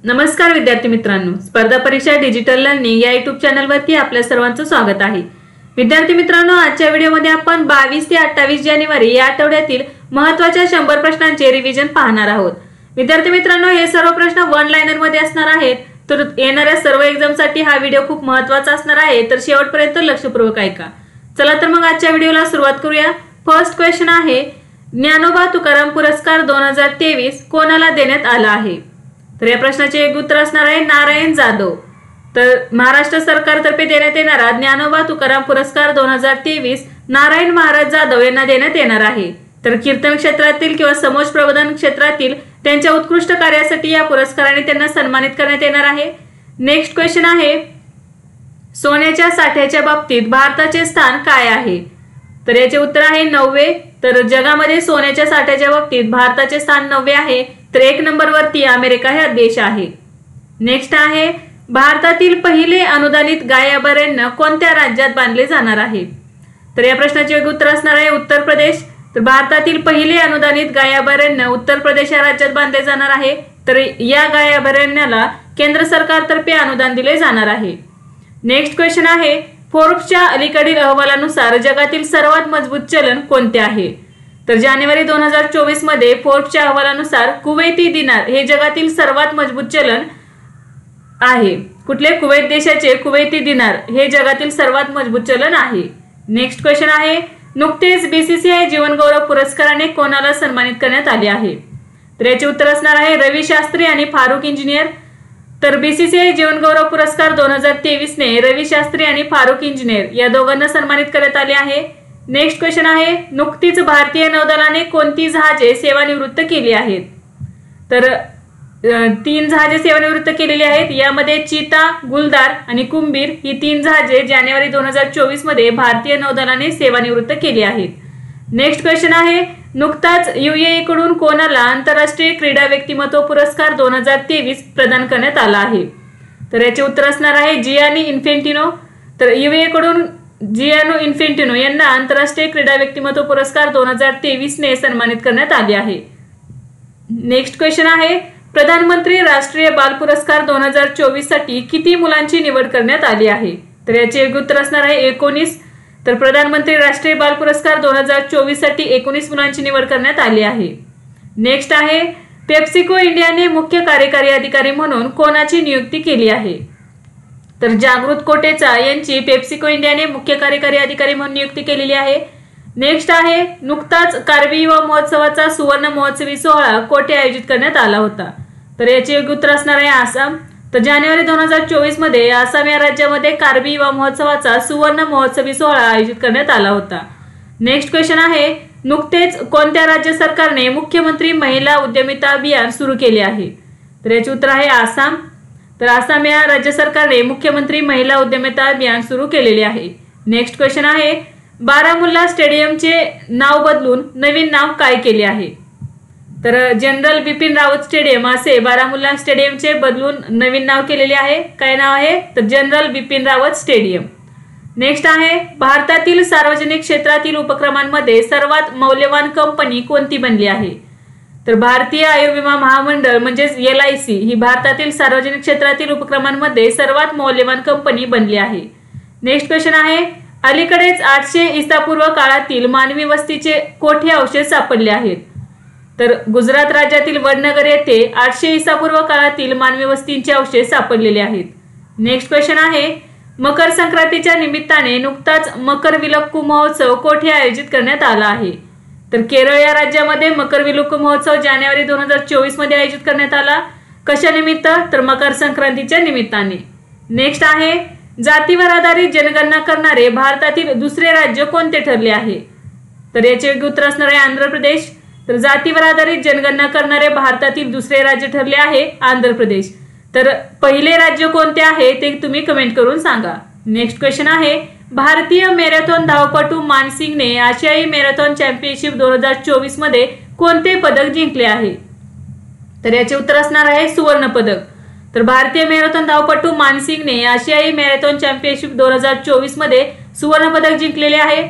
नमस्कार विद्यार्थी मित्रांनो, स्पर्धा परीक्षा डिजिटल लर्निंग या YouTube चॅनलवरती आपल्या सर्वांचं स्वागत आहे। विद्यार्थी मित्रांनो, आजच्या व्हिडिओमध्ये आपण 22 ते 28 जानेवारी या आठवड्यातील महत्त्वाच्या 100 प्रश्नांचे रिव्हिजन पाहणार आहोत। विद्यार्थी मित्रांनो, हे सर्व प्रश्न वन लाइनर मध्ये असणार आहेत, तर येणाऱ्या सर्व एक्झामसाठी हा व्हिडिओ खूप महत्त्वाचा असणार आहे, तर शेवटपर्यंत लक्षपूर्वक ऐका। चला तर मग आजच्या व्हिडिओला सुरुवात करूया। फर्स्ट क्वेश्चन आहे, ज्ञानोबा तुकाराम पुरस्कार 2023 कोणाला देण्यात आला आहे? तर या प्रश्नाचे एक उत्तर असणार आहे नारायण जाधव। तर महाराष्ट्र सरकारतर्फे देण्यात येणारा ज्ञानोबा तुकाराम पुरस्कार 2023 नारायण महाराज जाधव यांना देण्यात येणार आहे। तर कीर्तन क्षेत्रातील किंवा समाज प्रबोधन क्षेत्रातील त्यांच्या उत्कृष्ट कार्यासाठी या पुरस्काराने त्यांना सन्मानित करण्यात येणार आहे। नेक्स्ट क्वेश्चन आहे, सोन्याच्या साठ्याच्या बाबतीत भारताचे स्थान काय आहे? तर याचे उत्तर आहे 9वे। तर जगामध्ये सोन्याच्या साठ्याच्या बाबतीत भारताचे स्थान 9वे आहे, तर 1 नंबरवरती अमेरिका हा देश आहे। नेक्स्ट आहे, भारतातील पहिले अनुदानित गाय अभयारण्य कोणत्या राज्यात बांधले जाणार आहे? तर या प्रश्नाचे एक उत्तर असणार आहे उत्तर प्रदेश। तर भारतातील पहिले अनुदानित गाय अभयारण्य उत्तर प्रदेश या राज्यात बांधले जाणार आहे। तर या गाय अभयारण्याला केंद्र सरकारतर्फे अनुदान दिले जाणार आहे। नेक्स्ट क्वेश्चन आहे, फोर्ब्सच्या अलीकडील अहवालानुसार जगातील सर्वात मजबूत चलन कोणते आहे? तर जानेवारी 2024 मध्ये फोर्ब्सच्या अहवालानुसार कुवैती दिनार हे जगातील सर्वात मजबूत चलन आहे। कुठले? कुवैत देशाचे कुवैती दिनार हे जगातील सर्वात मजबूत चलन आहे। नेक्स्ट क्वेश्चन आहे, नुकतेच बीसीसीआय जीवन गौरव पुरस्काराने कोणाला सन्मानित करण्यात आले आहे? तर याचे उत्तर असणार आहे रवी शास्त्री आणि फारुख इंजिनियर। तर बीसीसीआय जीवन गौरव पुरस्कार 2023 ने रवी शास्त्री आणि फारुख इंजिनियर या दोघांना सन्मानित करण्यात आले आहे। नेक्स्ट क्वेश्चन आहे, नुकतीच भारतीय नौदलाने कोणती जहाजे सेवानिवृत्त केली आहेत? तर 3 जहाजे सेवानिवृत्त केलेली आहेत। यामध्ये चीता, गुलदार आणि कुंभीर ही 3 जहाजे जानेवारी 2024 मध्ये भारतीय नौदलाने सेवानिवृत्त केली आहेत। नेक्स्ट क्वेश्चन आहे, नुकताच यूएई कडून कोणाला आंतरराष्ट्रीय क्रीडा व्यक्तिमत्व पुरस्कार 2023 प्रदान करण्यात आला आहे? तर याचे उत्तर असणार आहे जियानी इन्फेंटिनो। तर यूएई कडून जियानो इन्फेंटिनो यांना आंतरराष्ट्रीय क्रीडा व्यक्तिमत्व पुरस्कार 2023 ने सन्मानित करण्यात आले आहे। नेक्स्ट क्वेश्चन आहे, प्रधानमंत्री राष्ट्रीय बाल पुरस्कार 2024 साठी किती मुलांची निवड करण्यात आली आहे? तर याचे उत्तर असणार आहे 19। तर प्रधानमंत्री राष्ट्रीय बाल पुरस्कार 2024 साठी 19 मुलांची निवड करण्यात आली आहे। नेक्स्ट आहे, पेप्सिको इंडियाने मुख्य कार्यकारी अधिकारी म्हणून कोणाची नियुक्ती केली आहे? तर जागृत कोटेचा यांची पेप्सिको इंडियाने मुख्य कार्यकारी अधिकारी म्हणून नियुक्ती केलेली आहे। नेक्स्ट आहे, नुकताच कार्बी युवा महोत्सवाचा सुवर्ण महोत्सवी सोहळा कोठे आयोजित करण्यात आला होता? तर याचे उत्तर असणार आहे आसाम। तर जानेवारी 2024 मध्ये आसाम या राज्यामध्ये कार्बी युवा महोत्सवाचा सुवर्ण महोत्सवी सोहळा आयोजित करण्यात आला होता। नेक्स्ट क्वेश्चन आहे, नुकतेच कोणत्या राज्य सरकारने मुख्यमंत्री महिला उद्यमिता अभियान सुरू केले आहे? तर याचे उत्तर आहे आसाम। तर आसाम या राज्य सरकारने मुख्यमंत्री महिला उद्यमिता अभियान सुरू केलेले आहे। नेक्स्ट क्वेश्चन आहे, बारामुल्ला स्टेडियमचे नाव बदलून नवीन नाव काय केले आहे? तर जनरल बिपिन रावत स्टेडियम असे बारामुल्ला स्टेडियमचे बदलून नवीन नाव केलेले आहे। काय नाव आहे? तर general Bipin Rawat stadium. Next आहे, भारतातील सार्वजनिक क्षेत्रातील उपक्रमांमध्ये सर्वात मौल्यवान कंपनी कोणती बनली आहे? तर भारतीय आयुर्विमा महामंडळ म्हणजेच LIC ही भारतातील सार्वजनिक क्षेत्रातील उपक्रमांमध्ये सर्वात मौल्यवान कंपनी बनली आहे। नेक्स्ट क्वेश्चन आहे, अलीकडेच 800 ईसापूर्व काळातील मानवी वस्तीचे कोठे अवशेष सापडले आहेत? तर गुजरात राज्यातील वडनगर येथे 800 ईसापूर्व काळातील मानवी वस्तींचे अवशेष सापडलेले आहेत। नेक्स्ट क्वेश्चन आहे, मकर संक्रांतीच्या निमित्ताने नुकताच मकरविलक्कू महोत्सव कोठे आयोजित करण्यात आला आहे? तर केरळ या राज्यामध्ये मकरविलक्कू महोत्सव जानेवारी 2024 मध्ये आयोजित करण्यात आला। कशा निमित्त? तर मकर संक्रांतीच्या निमित्ताने। नेक्स्ट आहे, जातीवर आधारित जनगणना करणारे भारतातील दुसरे राज्य कोणते ठरले आहे? तर याचे उत्तर असणार आहे आंध्र प्रदेश। तर जातीवर आधारित जनगणना करणारे भारतातील दुसरे राज्य ठरले आहे आंध्र प्रदेश। तर पहिले राज्य कोणते आहे ते तुम्ही कमेंट करून सांगा। नेक्स्ट क्वेश्चन आहे, भारतीय मॅरेथॉन धावपटू मानसिंगने आशियाई मॅरेथॉन चॅम्पियनशिप 2024 मध्ये कोणते पदक जिंकले आहे? तर याचे उत्तर असणार आहे सुवर्ण पदक। तर भारतीय मॅरेथॉन धावपटू मानसिंगने आशियाई मॅरेथॉन चॅम्पियनशिप 2024 मध्ये सुवर्ण पदक जिंकलेले आहे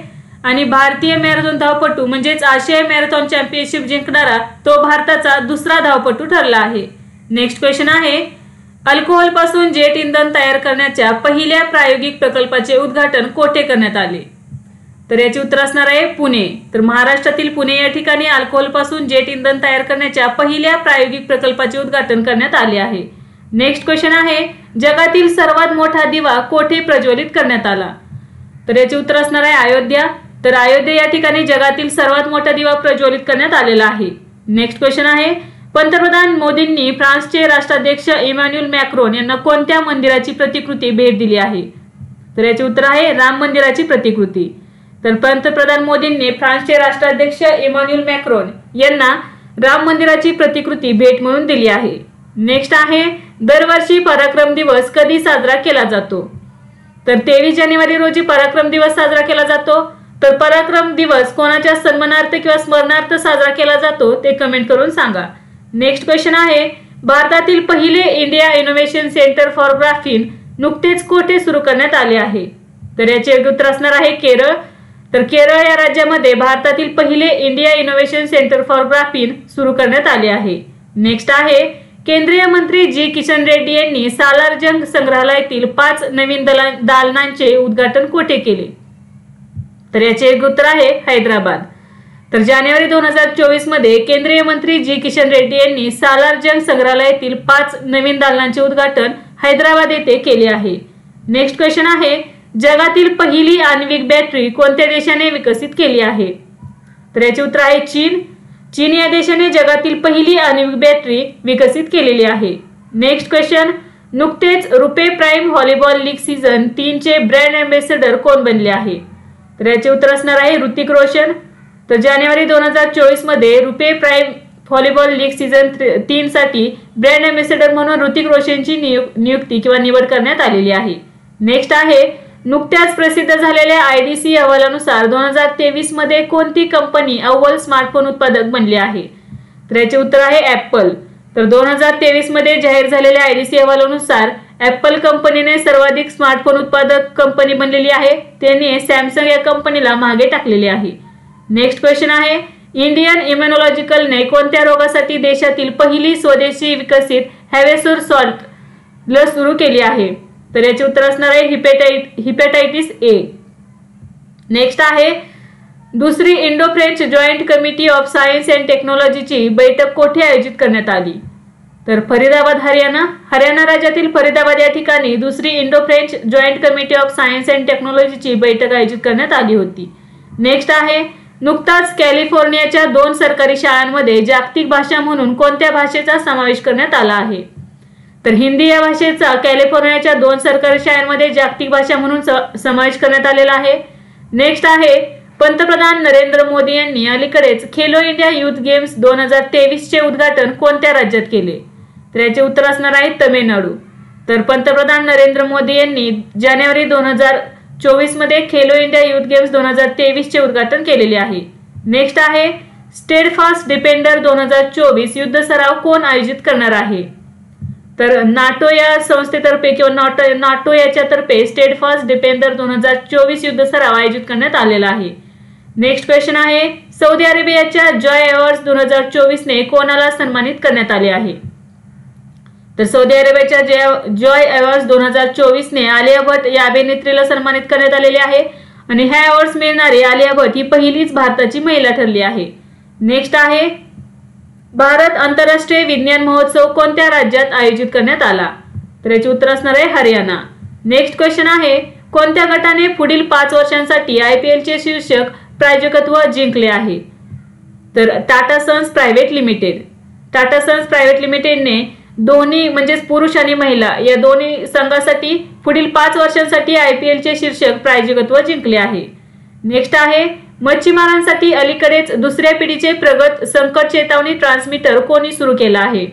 आणि भारतीय मॅरेथॉन धावपटू म्हणजेच आशियाई मॅरेथॉन चॅम्पियनशिप जिंकणारा तो भारताचा दुसरा धावपटू ठरला आहे। नेक्स्ट क्वेश्चन आहे, अल्कोहोलपासून जेट इंधन तयार करण्याच्या पहिल्या प्रायोगिक प्रकल्पाचे उद्घाटन कोठे करण्यात आले? तर याचे उत्तर असणार आहे पुणे. तर महाराष्ट्रातील पुणे या ठिकाणी अल्कोहोलपासून जेट इंधन तयार करण्याच्या पहिल्या प्रायोगिक प्रकल्पाचे उद्घाटन करण्यात आले आहे. नेक्स्ट क्वेश्चन आहे, जगातील सर्वात मोठा दिवा कोठे प्रज्वलित करण्यात आला? तर याचे उत्तर असणार आहे अयोध्या. तर अयोध्या या ठिकाणी जगातील सर्वात मोठा दिवा प्रज्वलित करण्यात आलेला आहे. नेक्स्ट क्वेश्चन आहे, पंतप्रधान मोदींनी फ्रान्सचे राष्ट्राध्यक्ष इमॅन्युएल मॅक्रोन यांना कोणत्या मंदिराची प्रतिकृती भेट दिली आहे? तर याचे उत्तर आहे राम मंदिराची प्रतिकृती. तर पंतप्रधान मोदींनी फ्रान्सचे राष्ट्राध्यक्ष इमॅन्युएल मॅक्रोन यांना राम मंदिराची प्रतिकृती भेट म्हणून दिली आहे. नेक्स्ट आहे, दरवर्षी पराक्रम दिवस कधी साजरा केला जातो? तर 23 जानेवारी रोजी पराक्रम दिवस साजरा केला जातो. तर पराक्रम दिवस कोणाच्या सन्मानार्थ किंवा स्मरणार्थ साजरा केला जातो ते कमेंट करून सांगा. नेक्स्ट क्वेश्चन आहे, भारतातील पहिले India innovation centre for graphene नुकतेच कोठे सुरू करण्यात आले आहे? तर याचे योग्य उत्तर असणार आहे केरळ. तर केरळ या राज्यामध्ये भारतातील पहिले India innovation centre for graphene सुरू करण्यात आले आहे. नेक्स्ट आहे, केंद्रीय मंत्री जी किशन रेड्डी यांनी सालारजंग संग्रहालयातील 5 नवीन दालनांचे उद्घाटन कोठे केले? तर याचे योग्य उत्तर आहे हैदराबाद. तर जानेवारी 2024 मध्ये केंद्रीय मंत्री जी किशन रेड्डी यांनी सालारजंग संग्रहालयातील 5 नवीन दालनांचे उद्घाटन हैदराबाद येथे केले आहे. नेक्स्ट क्वेश्चन आहे, जगातील पहिली आण्विक बॅटरी कोणत्या देशाने विकसित केली आहे? तर याचे उत्तर आहे चीन. चीन या देशाने जगातील पहिली आण्विक बॅटरी विकसित केलेली आहे. नेक्स्ट क्वेश्चन, नुकतेच रुपे प्राईम व्हॉलीबॉल लीग सीझन 3 चे ब्रँड अँबॅसेडर कोण बनले आहे? तर याचे उत्तर असणार आहे ऋतिक रोशन. तर जानेवारी 2024 मध्ये रुपे प्राईम व्हॉलीबॉल लीग सीझन 3 साठी ब्रँड अँबॅसेडर म्हणून ऋतिक रोशनची नियुक्ती किंवा निवड करण्यात आलेली आहे. नेक्स्ट आहे, नुकत्याच प्रसिद्ध झालेल्या IDC अहवालानुसार 2023 मध्ये कोणती कंपनी अव्वल स्मार्टफोन उत्पादक बनली आहे? तर याचे उत्तर आहे ऍपल. तर 2023 मध्ये जाहीर झालेल्या IDC अहवालानुसार ऍपल कंपनीने सर्वाधिक स्मार्टफोन उत्पादक कंपनी बनलेली आहे. त्यांनी सॅमसंग या कंपनीला मागे टाकलेले आहे. नेक्स्ट क्वेश्चन आहे, इंडियन इम्युनॉलॉजिकलने कोणत्या रोगासाठी देशातील पहिली स्वदेशी विकसित हॅवेसोर सॉल्ट लस सुरू केली आहे? तर याचे उत्तर असणार आहे हिपॅटायटिस ए. नेक्स्ट आहे, दुसरी Indo French joint committee of science and टेक्नॉलॉजीची बैठक कोठे आयोजित करण्यात आली? तर फरीदाबाद हरियाणा राज्यातील फरीदाबाद या ठिकाणी दुसरी Indo French joint committee of science and टेक्नॉलॉजीची बैठक आयोजित करण्यात आली होती. नेक्स्ट आहे, नुकताच कॅलिफोर्नियाच्या 2 सरकारी शाळांमध्ये जागतिक भाषा म्हणून कोणत्या भाषेचा समावेश करण्यात आला आहे? तर हिंदी या भाषेचा कॅलिफोर्नियाच्या 2 सरकारी शाळांमध्ये जागतिक भाषा म्हणून समावेश करण्यात आलेला आहे. नेक्स्ट आहे, पंतप्रधान नरेंद्र मोदी यांनी अलीकडेच खेलो इंडिया युथ गेम्स 2023 चे उद्घाटन कोणत्या राज्यात केले? तर याचे उत्तर असणार आहे तमिळनाडू. तर पंतप्रधान नरेंद्र मोदी यांनी जानेवारी 2024 मध्ये खेलो इंडिया युथ गेम्स 2023 चे उद्घाटन केलेले आहे. नेक्स्ट आहे, स्टेडफास्ट डिफेंडर 2024 युद्ध सराव कोण आयोजित करणार आहे? तर नाटो या संस्थेतर्फे किंवा नाटो याच्यातर्फे स्टेडफास्ट डिफेंडर 2024 युद्ध सराव आयोजित करण्यात आलेला आहे. नेक्स्ट क्वेश्चन आहे, सौदी अरेबियाच्या जॉय अवॉर्ड्स 2024 ने कोणाला सन्मानित करण्यात आले आहे? तर सौदी अरेबियाच्या जॉय अवॉर्ड्स 2024 ने आलिया भट्ट या अभिनेत्रीला सन्मानित करण्यात आलेले आहे आणि हे अवॉर्ड्स मिळणारी आलिया भट्ट ही पहिलीच भारताची महिला ठरली आहे. नेक्स्ट आहे, भारत आंतरराष्ट्रीय विज्ञान महोत्सव कोणत्या राज्यात आयोजित करण्यात आला? तर याचे उत्तर असणार आहे हरियाणा. नेक्स्ट क्वेश्चन आहे, कोणत्या गटाने पुढील 5 वर्षांसाठी IPL चे शीर्षक प्रायोजकत्व जिंकले आहे? तर Tata Sons Private Limited. Tata Sons Private लिमिटेडने दोन्ही म्हणजे पुरुष आणि महिला या दोन्ही संघासाठी पुढील 5 वर्षांसाठी IPL चे शीर्षक प्रायोजकत्व जिंकले आहे. नेक्स्ट आहे, मच्छीमारांसाठी अलीकडेच दुसऱ्या पिढीचे प्रगत संकट चेतावणी ट्रान्समीटर कोणी सुरू केला आहे?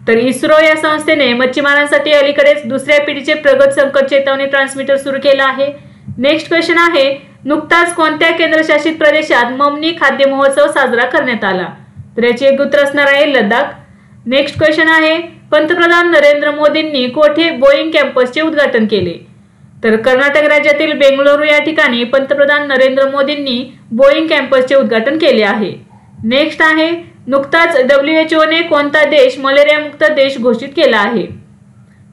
तर इस्रो या संस्थेने मच्छीमारांसाठी अलीकडेच दुसऱ्या पिढीचे प्रगत संकट चेतावणी ट्रान्समीटर सुरू केला आहे. नेक्स्ट क्वेश्चन आहे, नुकताच कोणत्या केंद्रशासित प्रदेशात ममनी खाद्य महोत्सव साजरा करण्यात आला? तर याचे एक उत्तर असणार आहे लडाख. नेक्स्ट क्वेश्चन आहे, पंतप्रधान नरेंद्र मोदींनी कोठे बोईंग कॅम्पसचे उद्घाटन केले? तर कर्नाटक राज्यातील बेंगळुरू या ठिकाणी पंतप्रधान नरेंद्र मोदींनी बोईंग कॅम्पसचे उद्घाटन केले आहे. नेक्स्ट आहे, नुकताच WHO ने कोणता देश मलेरिया मुक्त देश घोषित केला आहे?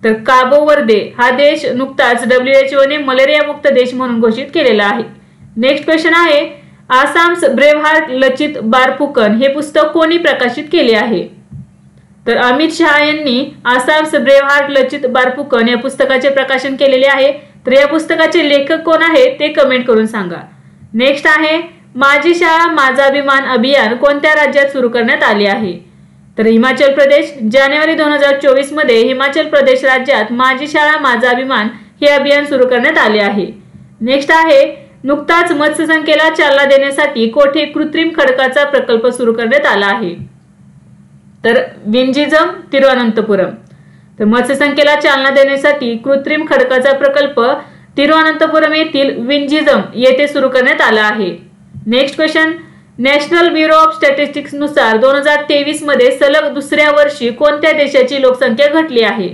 तर काबो वर्दे हा देश नुकताच WHO ने मलेरिया मुक्त देश म्हणून घोषित केलेला आहे. नेक्स्ट क्वेश्चन आहे, आसाम्स ब्रेव्ह हार्ट लचित बारफुकन हे पुस्तक कोणी प्रकाशित केले आहे? तर अमित शहा यांनी आसाम्स ब्रेव्ह हार्ट लचित बारफुकन या पुस्तकाचे प्रकाशन केलेले आहे. तर या पुस्तकाचे लेखक कोण आहेत ते कमेंट करून सांगा. नेक्स्ट आहे, माझी शाळा माझा अभिमान अभियान कोणत्या राज्यात सुरू करण्यात आले आहे? तर हिमाचल प्रदेश. जानेवारी 2024 मध्ये हिमाचल प्रदेश राज्यात माझी शाळा माझा अभिमान हे अभियान सुरू करण्यात आले आहे. नेक्स्ट आहे, नुकताच मत्स्यसंख्येला चालना देण्यासाठी कोठे कृत्रिम खडकाचा प्रकल्प सुरू करण्यात आला आहे? तर विंझिझम तिरुअनंतपुरम. तर मत्स्यसंख्येला चालना देण्यासाठी कृत्रिम खडकाचा प्रकल्प तिरुअनंतपुरम येथील विंझिझम येथे सुरू करण्यात आला आहे. Next question, national bureau of statistics नुसार 2023 मध्ये सलग दुसऱ्या वर्षी कोणत्या देशाची लोकसंख्या घटली आहे?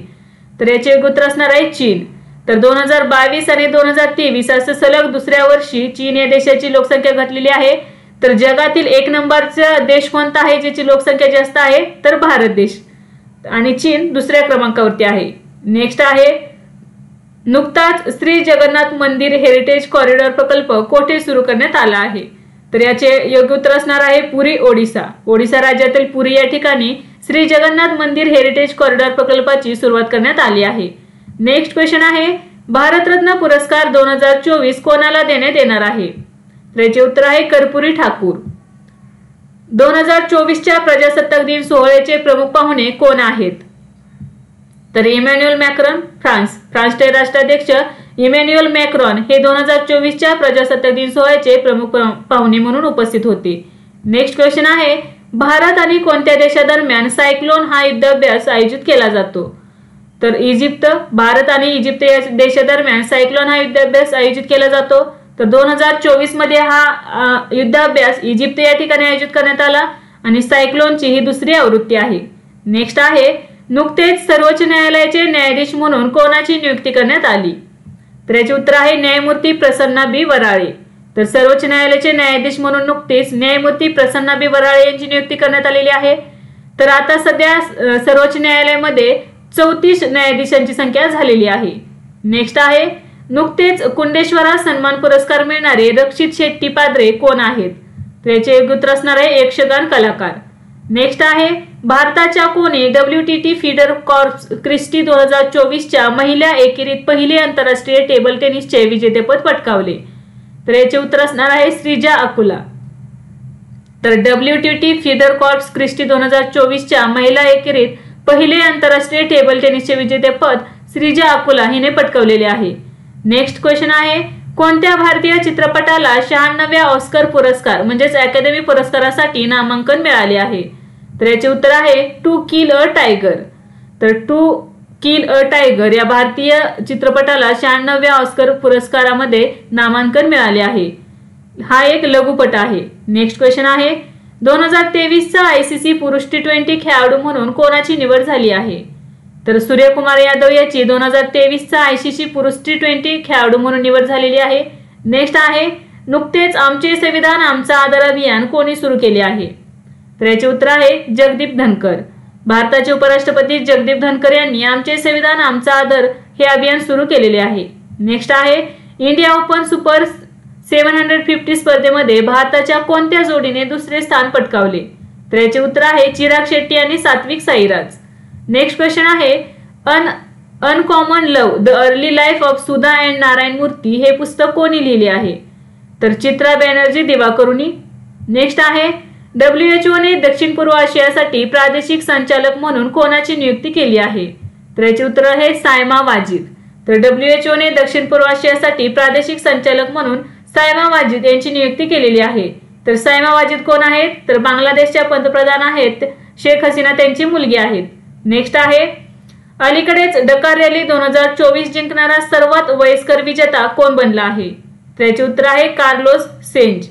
तर याचे योग्य उत्तर असणार आहे चीन. तर 2022 आणि 2023 असं सलग दुसऱ्या वर्षी चीन या देशाची लोकसंख्या घटलेली आहे. तर जगातील 1 नंबरचा देश कोणता आहे ज्याची लोकसंख्या जास्त आहे? तर भारत देश आणि चीन दुसऱ्या क्रमांकावरती आहे. नेक्स्ट आहे, नुकताच श्री जगन्नाथ मंदिर हेरिटेज कॉरिडॉर प्रकल्प कोठे सुरू करण्यात आला आहे? तर याचे योग्य उत्तर असणार आहे पुरी, ओडिसा. ओडिसा राज्यातील पुरी या ठिकाणी श्री जगन्नाथ मंदिर हेरिटेज कॉरिडॉर प्रकल्पाची सुरुवात करण्यात आली आहे. नेक्स्ट क्वेश्चन आहे, भारतरत्न पुरस्कार 2024 कोणाला देण्यात येणार आहे? तर याचे उत्तर आहे कर्पूरी ठाकूर. 2024च्या प्रजासत्ताक दिन सोहळ्याचे प्रमुख पाहुणे कोण आहेत? तर इमॅन्युअल मॅक्रॉन, फ्रान्सचे राष्ट्राध्यक्ष इमॅन्युअल मॅक्रॉन हे 2024च्या प्रजासत्ताक दिन सोहळ्याचे प्रमुख पाहुणे म्हणून उपस्थित होते. नेक्स्ट क्वेश्चन आहे, भारत आणि कोणत्या देशादरम्यान सायक्लोन हा युद्धाभ्यास आयोजित केला जातो? तर इजिप्त. भारत आणि इजिप्त या देशादरम्यान सायक्लोन हा युद्धाभ्यास आयोजित केला जातो. तर 2024 मध्ये हा युद्धाभ्यास इजिप्त या ठिकाणी आयोजित करण्यात आला आणि सायक्लोनची ही दुसरी आवृत्ती आहे. नेक्स्ट आहे, नुकतेच सर्वोच्च न्यायालयाचे न्यायाधीश म्हणून कोणाची नियुक्ती करण्यात आली? तर याचे उत्तर आहे न्यायमूर्ती प्रसन्ना बी वराळे. तर सर्वोच्च न्यायालयाचे न्यायाधीश म्हणून नुकतेच न्यायमूर्ती प्रसन्ना बी वराळे यांची नियुक्ती करण्यात आलेली आहे. तर आता सध्या सर्वोच्च न्यायालयामध्ये 34 न्यायाधीशांची संख्या झालेली आहे. नेक्स्ट आहे, नुकतेच कुंडेश्वरा सन्मान पुरस्कार मिळणारे रक्षित शेट्टी पाद्रे कोण आहेत? तर याचे योग्य उत्तर असणार आहे यक्षगान कलाकार. नेक्स्ट आहे, भारताच्या कोणी WTT फीडर कॉर्प्स क्रिस्टी 2024च्या महिला एकेरीत पहिले आंतरराष्ट्रीय टेबल टेनिसचे विजेतेपद पटकावले? तर याचे उत्तर असणार आहे श्रीजा अकुला. तर WTT फीडर कॉर्प्स क्रिस्टी 2024च्या महिला एकेरीत पहिले आंतरराष्ट्रीय टेबल टेनिसचे विजेतेपद श्रीजा अकुला हिने पटकावलेले आहे. नेक्स्ट क्वेश्चन आहे, कोणत्या भारतीय चित्रपटाला 96व्या ऑस्कर पुरस्कार म्हणजेच अकॅडमी पुरस्कारासाठी नामांकन मिळाले आहे? तर याचे उत्तर आहे टू किल अ टायगर. तर टू किल अ टायगर या भारतीय चित्रपटाला 96व्या ऑस्कर पुरस्कारामध्ये नामांकन मिळाले आहे. हा एक लघुपट आहे. नेक्स्ट क्वेश्चन आहे, 2023चा ICC पुरुष T20 खेळाडू म्हणून कोणाची निवड झाली आहे? तर सूर्यकुमार यादव याची 2023चा ICC पुरुष T20 खेळाडू म्हणून निवड झालेली आहे. नेक्स्ट आहे, नुकतेच आमचे संविधान आमचा आदर अभियान कोणी सुरू केले आहे? तर याचे उत्तर आहे जगदीप धनकर. भारताचे उपराष्ट्रपती जगदीप धनकर यांनी आमचे संविधान आमचा आदर हे अभियान सुरू केलेले आहे. नेक्स्ट आहे, इंडिया ओपन सुपर 750 स्पर्धेमध्ये भारताच्या कोणत्या जोडीने दुसरे स्थान पटकावले? तर याचे उत्तर आहे चिराग शेट्टी आणि सात्विक साईराज. नेक्स्ट क्वेश्चन आहे, uncommon love the early life of Sudha and Narayan मूर्ती हे पुस्तक कोणी लिहिले आहे? तर चित्रा बॅनर्जी दिवाकरुनी. नेक्स्ट आहे, WHO ने दक्षिण पूर्व आशियासाठी प्रादेशिक संचालक म्हणून कोणाची नियुक्ती केली आहे? तर याचे उत्तर आहे सायमा वाजिद. तर WHO ने दक्षिण पूर्व आशियासाठी प्रादेशिक संचालक म्हणून सायमा वाजिद यांची नियुक्ती केलेली आहे. तर सायमा वाजिद कोण आहेत? तर बांगलादेशच्या पंतप्रधान आहेत शेख हसीना त्यांची मुलगी आहेत. नेक्स्ट आहे, अलीकडेच डकार रॅली 2024 जिंकणारा सर्वात वयस्कर विजेता कोण बनला आहे? तर याचे उत्तर आहे कार्लोस सेंज.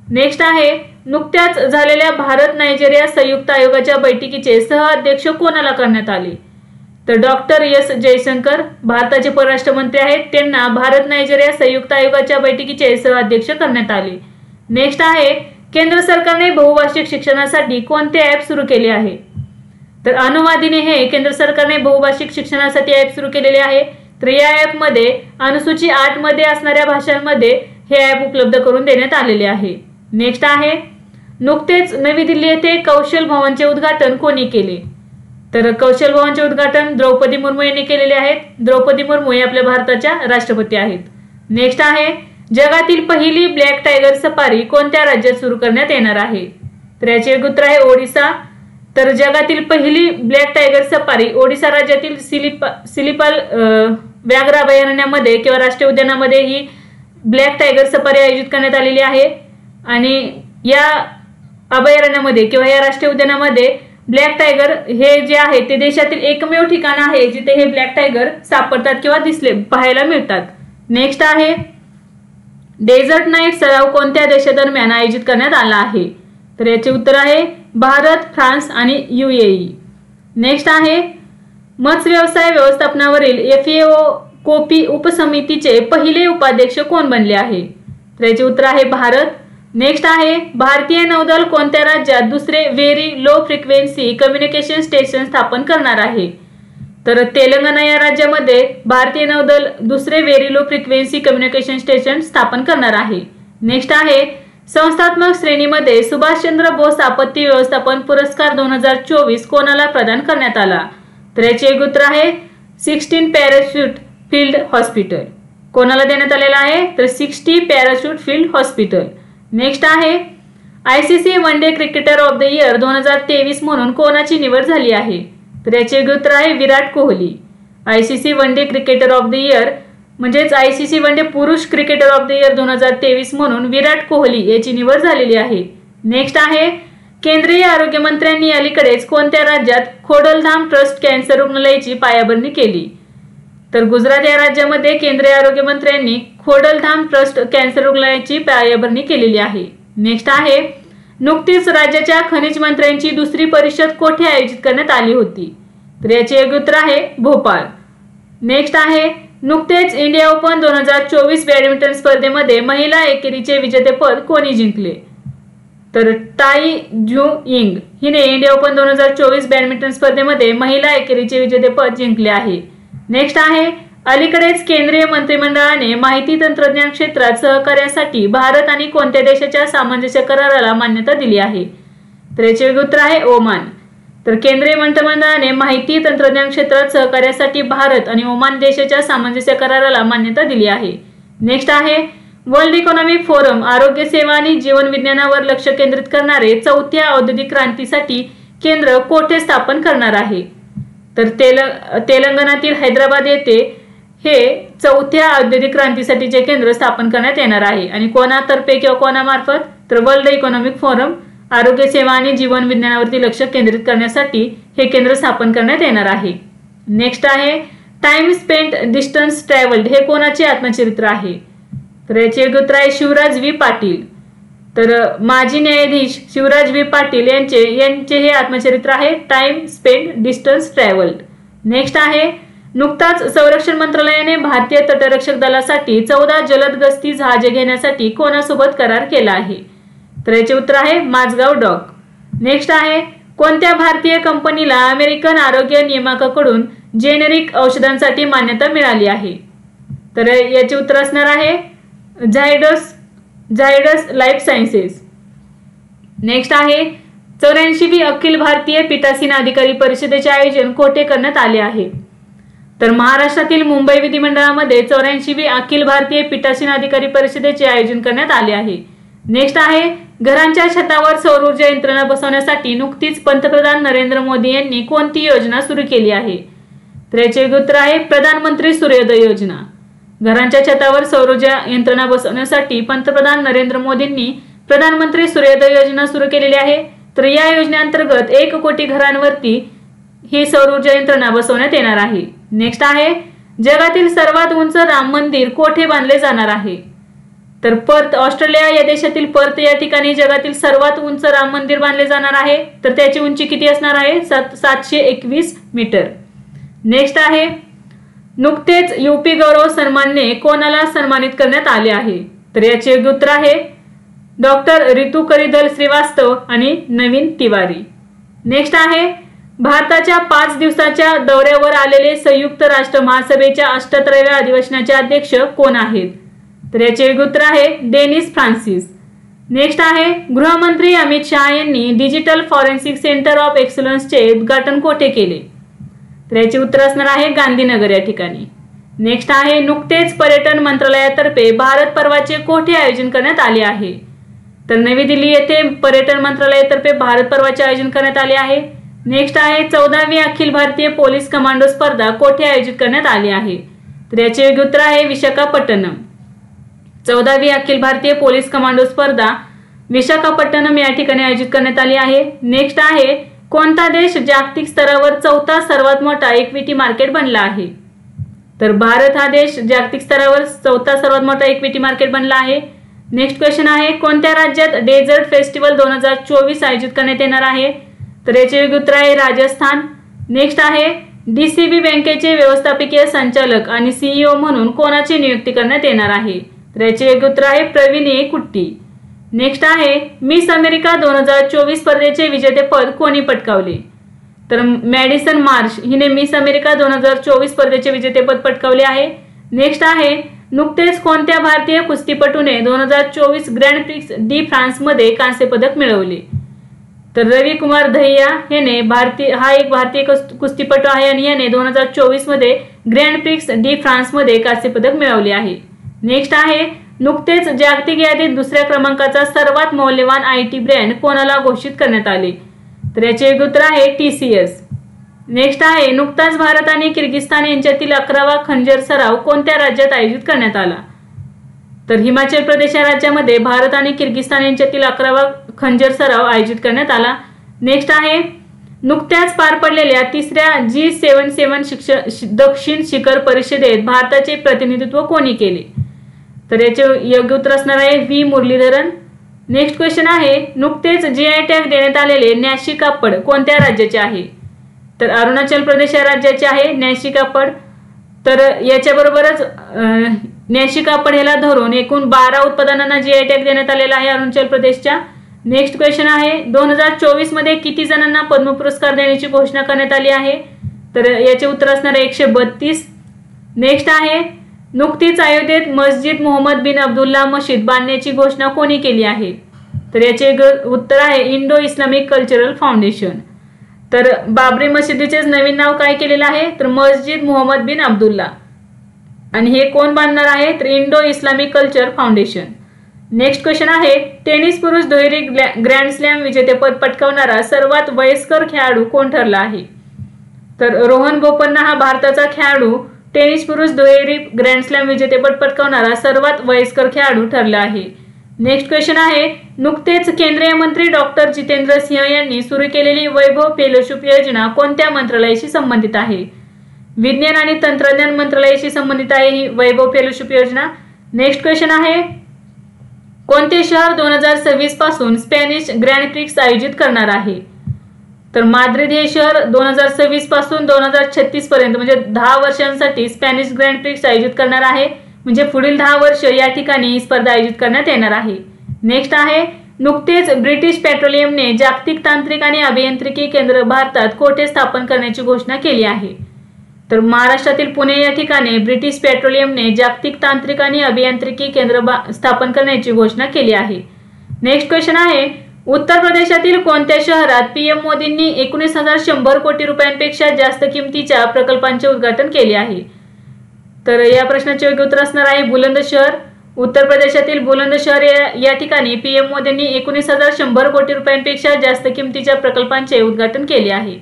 नेक्स्ट आहे, नुकत्याच झालेल्या भारत नायजेरिया संयुक्त आयोगाच्या बैठकीचे सहअध्यक्ष कोणाला करण्यात आले? तर डॉक्टर एस जयशंकर भारताचे परराष्ट्र मंत्री आहेत, त्यांना भारत नायजेरिया संयुक्त आयोगाच्या बैठकीचे सहअध्यक्ष करण्यात आले. नेक्स्ट आहे, केंद्र सरकारने बहुभाषिक शिक्षणासाठी कोणते ॲप सुरू केले आहे? तर अनुवादिनी हे केंद्र सरकारने बहुभाषिक शिक्षणासाठी ॲप सुरू केलेले आहे। तर या ॲपमध्ये अनुसूची 8 मध्ये असणाऱ्या भाषांमध्ये हे ॲप उपलब्ध करून देण्यात आलेले आहे। नेक्स्ट आहे, नुकतेच नवी दिल्ली येथे कौशल भवनचे उद्घाटन कोणी केले? तर कौशल भवनचे उद्घाटन द्रौपदी मुर्मू यांनी केलेले आहेत। द्रौपदी मुर्मू हे आपल्या भारताच्या राष्ट्रपती आहेत। नेक्स्ट आहे, जगातील पहिली ब्लॅक टायगर सफारी कोणत्या राज्यात सुरू करण्यात येणार आहे? तर याचे उत्तर आहे ओडिसा। तर जगातील पहिली ब्लॅक टायगर सफारी ओडिसा राज्यातील सिलिपाल व्याघ्र अभयारण्यामध्ये किंवा राष्ट्रीय उद्यानामध्ये ही ब्लॅक टायगर सफारी आयोजित करण्यात आलेली आहे। आणि या अभयारण्यामध्ये किंवा या राष्ट्रीय उद्यानामध्ये ब्लॅक टायगर हे जे आहे ते देशातील एकमेव ठिकाण आहे जिथे हे ब्लॅक टायगर सापडतात किंवा पाहायला मिळतात। नेक्स्ट आहे, डेझर्ट नाईट सराव कोणत्या देशादरम्यान आयोजित करण्यात आला आहे? तर याचे उत्तर आहे भारत, फ्रान्स आणि UAE। नेक्स्ट आहे, मत्स्य व्यवसाय व्यवस्थापनावरील FAO कोपी उपसमितीचे पहिले उपाध्यक्ष कोण बनले आहे? तर याचे उत्तर आहे भारत। नेक्स्ट आहे, भारतीय नौदल कोणत्या राज्यात दुसरे very low frequency communication station स्थापन करणार आहे? तर तेलंगणा या राज्यामध्ये भारतीय नौदल दुसरे very low frequency communication station स्थापन करणार आहे। नेक्स्ट आहे, संस्थात्मक श्रेणीमध्ये सुभाषचंद्र बोस आपत्ती व्यवस्थापन पुरस्कार 2024 कोणाला प्रदान करण्यात आला? तर याचे उत्तर आहे 16 पॅराशूट फील्ड हॉस्पिटल। कोणाला देण्यात आलेला आहे? तर 60 पॅराशूट फील्ड हॉस्पिटल। नेक्स्ट आहे, ICC one day cricketer of the year 2023 म्हणून कोणाची निवड झाली आहे? तर याचे उत्तर आहे Virat Kohli. ICC one day cricketer of the year म्हणजेच ICC वन डे पुरुष क्रिकेटर ऑफ द इयर 2023 म्हणून विराट कोहली याची निवड झालेली आहे। नेक्स्ट आहे, केंद्रीय आरोग्य मंत्र्यांनी अलीकडेच कोणत्या राज्यात खोडलधाम ट्रस्ट कॅन्सर रुग्णालयाची पायाभरणी केली? तर गुजरात या राज्यामध्ये केंद्रीय आरोग्य मंत्र्यांनी खोडलधाम ट्रस्ट कॅन्सर रुग्णालयाची पायाभरणी केलेली आहे। नेक्स्ट आहे, नुकतीच राज्याच्या खनिज मंत्र्यांची दुसरी परिषद कोठे आयोजित करण्यात आली होती? तर याचे उत्तर आहे भोपाळ। नेक्स्ट आहे, नुकतेच इंडिया ओपन 2024 बॅडमिंटन स्पर्धेमध्ये महिला एकेरीचे विजेतेपद कोणी जिंकले? तर ताई जू यिंग हिने इंडिया ओपन 2024 बॅडमिंटन स्पर्धेमध्ये महिला एकेरीचे विजेतेपद जिंकले आहे। नेक्स्ट आहे, अलीकडेच केंद्रीय मंत्रिमंडळाने माहिती तंत्रज्ञान क्षेत्रात सहकार्यासाठी भारत आणि कोणत्या देशाच्या सामंजस्य कराराला मान्यता दिली आहे? तर याचे उत्तर आहे ओमान। तर केंद्रीय मंत्रिमंडळाने माहिती तंत्रज्ञान क्षेत्रात सहकार्यासाठी भारत आणि ओमान देशाच्या सामंजस्य कराराला मान्यता दिली आहे। नेक्स्ट आहे, वर्ल्ड इकॉनॉमिक फोरम आरोग्य सेवा आणि जीवन विज्ञानावर लक्ष केंद्रित करणारे चौथ्या औद्योगिक क्रांतीसाठी केंद्र कोठे स्थापन करणार आहे? तर तेलंगणातील हैदराबाद येथे हे चौथ्या औद्योगिक क्रांतीसाठीचे केंद्र स्थापन करण्यात येणार आहे। आणि कोणातर्फे किंवा कोणामार्फत? तर वर्ल्ड इकॉनॉमिक फोरम आरोग्य सेवा आणि जीवन विज्ञानावरती लक्ष केंद्रित करण्यासाठी हे केंद्र स्थापन करण्यात येणार आहे। नेक्स्ट आहे, टाइम स्पेंट डिस्टन्स ट्रॅव्हल्ड हे कोणाचे आत्मचरित्र आहे? तर याचे उत्तर आहे शिवराज व्ही पाटील। तर माजी न्यायाधीश शिवराज व्ही पाटील यांचे हे आत्मचरित्र आहे time spent distance travelled. Next आहे, नुकताच संरक्षण मंत्रालयाने भारतीय तटरक्षक दलासाठी 14 जलद गस्ती जहाजे घेण्यासाठी कोणासोबत करार केला आहे? तर याचे उत्तर आहे माझगाव डॉक। नेक्स्ट आहे, कोणत्या भारतीय कंपनीला अमेरिकन आरोग्य नियामकाकडून जेनेरिक औषधांसाठी मान्यता मिळाली आहे? तर याचे उत्तर असणार आहे झायडस लाईफ सायन्सेस। नेक्स्ट आहे, 84वी अखिल भारतीय पीठासीन अधिकारी परिषदेचे आयोजन कोठे करण्यात आले आहे? तर महाराष्ट्रातील मुंबई विधिमंडळामध्ये 84वी अखिल भारतीय पीठासीन अधिकारी परिषदेचे आयोजन करण्यात आले आहे। नेक्स्ट आहे, घरांच्या छतावर सौर ऊर्जा यंत्रणा बसवण्यासाठी नुकतीच पंतप्रधान नरेंद्र मोदी यांनी कोणती योजना सुरू केली आहे? तर याचे उत्तर आहे प्रधानमंत्री सूर्योदय योजना। घरांच्या छतावर सौर ऊर्जा यंत्रणा बसवण्यासाठी पंतप्रधान नरेंद्र मोदींनी प्रधानमंत्री सूर्योदय योजना सुरू केलेली आहे। तर या योजनेअंतर्गत 1 कोटी घरांवरती ही सौर ऊर्जा यंत्रणा बसवण्यात येणार आहे। नेक्स्ट आहे, जगातील सर्वात उंच राम मंदिर कोठे बांधले जाणार आहे? तर पर्थ ऑस्ट्रेलिया या देशातील पर्थ या ठिकाणी जगातील सर्वात उंच राम मंदिर बांधले जाणार आहे। तर त्याची उंची किती असणार आहे? 721 मीटर। नेक्स्ट आहे, नुकतेच यूपी गौरव सन्मानने कोणाला सन्मानित करण्यात आले आहे? तर याचे उत्तर आहे डॉक्टर रितू करिदल श्रीवास्तव आणि नवीन तिवारी। नेक्स्ट आहे, भारताच्या 5 दिवसाच्या दौऱ्यावर आलेले संयुक्त राष्ट्र महासभेच्या 78व्या अधिवेशनाचे अध्यक्ष कोण आहेत? तर याचे योग्य उत्तर आहे डेनिस फ्रान्सिस. नेक्स्ट आहे गृहमंत्री अमित शहा यांनी डिजिटल फॉरेन्सिक सेंटर ऑफ एक्सलन्सचे उद्घाटन कोठे केले? तर याचे उत्तर असणार आहे गांधीनगर या ठिकाणी. नेक्स्ट आहे नुकतेच पर्यटन मंत्रालयातर्फे भारत पर्वाचे कोठे आयोजन करण्यात आले आहे? तर नवी दिल्ली येथे पर्यटन मंत्रालयातर्फे भारत पर्वाचे आयोजन करण्यात आले आहे. नेक्स्ट आहे 14वी अखिल भारतीय पोलीस कमांडो स्पर्धा कोठे आयोजित करण्यात आली आहे? तर याचे योग्य उत्तर आहे विशाखापट्टणम. 14वी अखिल भारतीय पोलीस कमांडो स्पर्धा विशाखापट्टणम या ठिकाणी आयोजित करण्यात आली आहे. नेक्स्ट आहे कोणता देश जागतिक स्तरावर चौथा सर्वात मोठा इक्विटी मार्केट बनला आहे? तर भारत हा देश जागतिक स्तरावर चौथा सर्वात मोठा इक्विटी मार्केट बनला आहे. नेक्स्ट क्वेश्चन आहे कोणत्या राज्यात डेझर्ट फेस्टिवल 2024 आयोजित करण्यात येणार आहे? तर याचे योग्य उत्तर आहे राजस्थान. नेक्स्ट आहे डीसीबी बँकेचे व्यवस्थापकीय संचालक आणि सीईओ म्हणून कोणाची नियुक्ती करण्यात येणार आहे? तर याचे योग्य उत्तर आहे प्रवीण ए कुट्टी. नेक्स्ट आहे मिस अमेरिका 2024 स्पर्धेचे विजेतेपद कोणी पटकावले? तर मॅडिसन मार्श हिने मिस अमेरिका 2024 स्पर्धेचे विजेतेपद पटकावले आहे. नेक्स्ट आहे नुकतेच कोणत्या भारतीय कुस्तीपटूने 2024 ग्रँड प्रिक्स डी फ्रान्समध्ये कांस्य पदक मिळवले? तर रवी कुमार दहिया याने हा एक भारतीय कुस्तीपटू आहे आणि याने 2024 मध्ये ग्रँड प्रिक्स डी फ्रान्समध्ये कांस्य पदक मिळवले आहे. नेक्स्ट आहे नुकतेच जागतिक यादीत दुसऱ्या क्रमांकाचा सर्वात मौल्यवान आयटी ब्रँड कोणाला घोषित करण्यात आले? तर याचे योग्य उत्तर आहे TCS. नेक्स्ट आहे नुकताच भारत आणि किर्गिस्तान यांच्यातील 11वा खंजर सराव कोणत्या राज्यात आयोजित करण्यात आला? तर हिमाचल प्रदेश या राज्यामध्ये भारत आणि किर्गिस्तान यांच्यातील 11वा खंजर सराव आयोजित करण्यात आला. नेक्स्ट आहे नुकत्याच पार पडलेल्या 3ऱ्या G77 दक्षिण शिखर परिषदेत भारताचे प्रतिनिधित्व कोणी केले? तर याचे योग्य उत्तर असणार आहे व्ही मुरलीधरन. नेक्स्ट क्वेश्चन आहे नुकतेच GI टॅग देण्यात आलेले नॅशी कापड कोणत्या राज्याचे आहे? तर अरुणाचल प्रदेश या राज्याचे आहे नॅशी कापड. तर याच्याबरोबरच नॅशी कापड याला धरून एकूण 12 उत्पादनांना GI टॅग देण्यात आलेला आहे अरुणाचल प्रदेशच्या. नेक्स्ट क्वेश्चन आहे 2024 मध्ये किती जणांना पद्म पुरस्कार देण्याची घोषणा करण्यात आली आहे? तर याचे उत्तर असणार आहे 132. नेक्स्ट आहे नुकतीच अयोध्येत मस्जिद मोहम्मद बिन अब्दुल्ला मशीद बांधण्याची घोषणा कोणी केली आहे? तर याचे उत्तर आहे इंडो इस्लामिक कल्चरल फाउंडेशन. तर बाबरी मशिदीचे नवीन नाव काय केलेलं आहे? तर मस्जिद मोहम्मद बिन अब्दुल्ला. आणि हे कोण बांधणार आहे? तर Indo Islamic culture foundation. Next question आहे टेनिस पुरुष दुहेरी ग्रँड स्लॅम विजेतेपद पटकावणारा सर्वात वयस्कर खेळाडू कोण ठरला आहे? तर रोहन बोपन्ना हा भारताचा खेळाडू टेनिस पुरुष दुहेरी ग्रँड स्लॅम विजेतेपद पटकावणारा सर्वात वयस्कर खेळाडू ठरला आहे. नेक्स्ट क्वेश्चन आहे नुकतेच केंद्रीय मंत्री डॉक्टर जितेंद्र सिंह यांनी सुरू केलेली वैभव फेलोशिप योजना कोणत्या मंत्रालयाशी संबंधित आहे? विज्ञान आणि तंत्रज्ञान मंत्रालयाशी संबंधित आहे ही वैभव फेलोशिप योजना. नेक्स्ट क्वेश्चन आहे कोणते शहर 2026 पासून स्पॅनिश ग्रँड प्रिक्स आयोजित करणार आहे? तर माद्रिद हे शहर 2026 पासून 2036 पर्यंत म्हणजे 10 वर्षांसाठी स्पॅनिश ग्रँड प्रिक्स आयोजित करणार आहे. म्हणजे पुढील 10 वर्ष या ठिकाणी ही स्पर्धा आयोजित करण्यात येणार आहे. नेक्स्ट आहे नुकतेच ब्रिटिश पेट्रोलियमने जागतिक तांत्रिक आणि अभियांत्रिकी केंद्र भारतात कोठे स्थापन करण्याची घोषणा केली आहे? तर महाराष्ट्रातील पुणे या ठिकाणी ब्रिटिश पेट्रोलियमने जागतिक तांत्रिक आणि अभियांत्रिकी केंद्र स्थापन करण्याची घोषणा केली आहे. नेक्स्ट क्वेश्चन आहे उत्तर प्रदेशातील कोणत्या शहरात PM मोदींनी 19,100 कोटी रुपयांपेक्षा जास्त किमतीच्या प्रकल्पांचे उद्घाटन केले आहे? तर या प्रश्नाचे योग्य उत्तर असणार आहे बुलंदशहर. उत्तर प्रदेशातील बुलंदशहर या ठिकाणी PM मोदींनी 19,100 कोटी रुपयांपेक्षा जास्त किमतीच्या प्रकल्पांचे उद्घाटन केले आहे.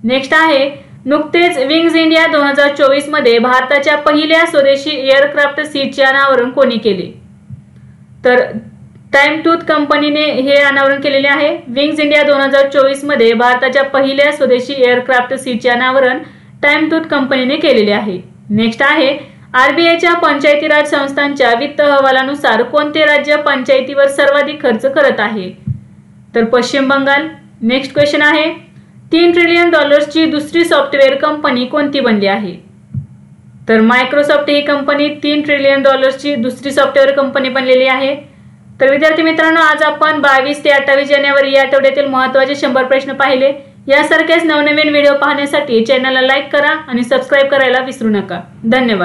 नेक्स्ट आहे नुकतेच विंग्स इंडिया 2024 मध्ये भारताच्या पहिल्या स्वदेशी एअरक्राफ्ट सीटचे अनावरण कोणी केले? तर टाइम टूथ कंपनीने हे अनावरण केलेले आहे. विंग्स इंडिया 2024 मध्ये भारताच्या पहिल्या स्वदेशी एअरक्राफ्ट सीटचे अनावरण टाइम टूथ कंपनीने केलेले आहे. नेक्स्ट आहे RBIच्या पंचायती राज संस्थांच्या वित्त अहवालानुसार कोणते राज्य पंचायतीवर सर्वाधिक खर्च करत आहे? तर पश्चिम बंगाल. नेक्स्ट क्वेश्चन आहे $3 ट्रिलियन दुसरी सॉफ्टवेअर कंपनी कोणती बनली आहे? तर मायक्रोसॉफ्ट ही कंपनी $3 ट्रिलियन दुसरी सॉफ्टवेअर कंपनी बनलेली आहे. तर विद्यार्थी मित्रांनो आज आपण 22 ते 28 जानेवारी या आठवड्यातील महत्त्वाचे 100 प्रश्न पाहिले. यासारखेच नवनवीन व्हिडिओ पाहण्यासाठी चॅनलला लाईक करा आणि सबस्क्राईब करायला विसरू नका। धन्यवाद।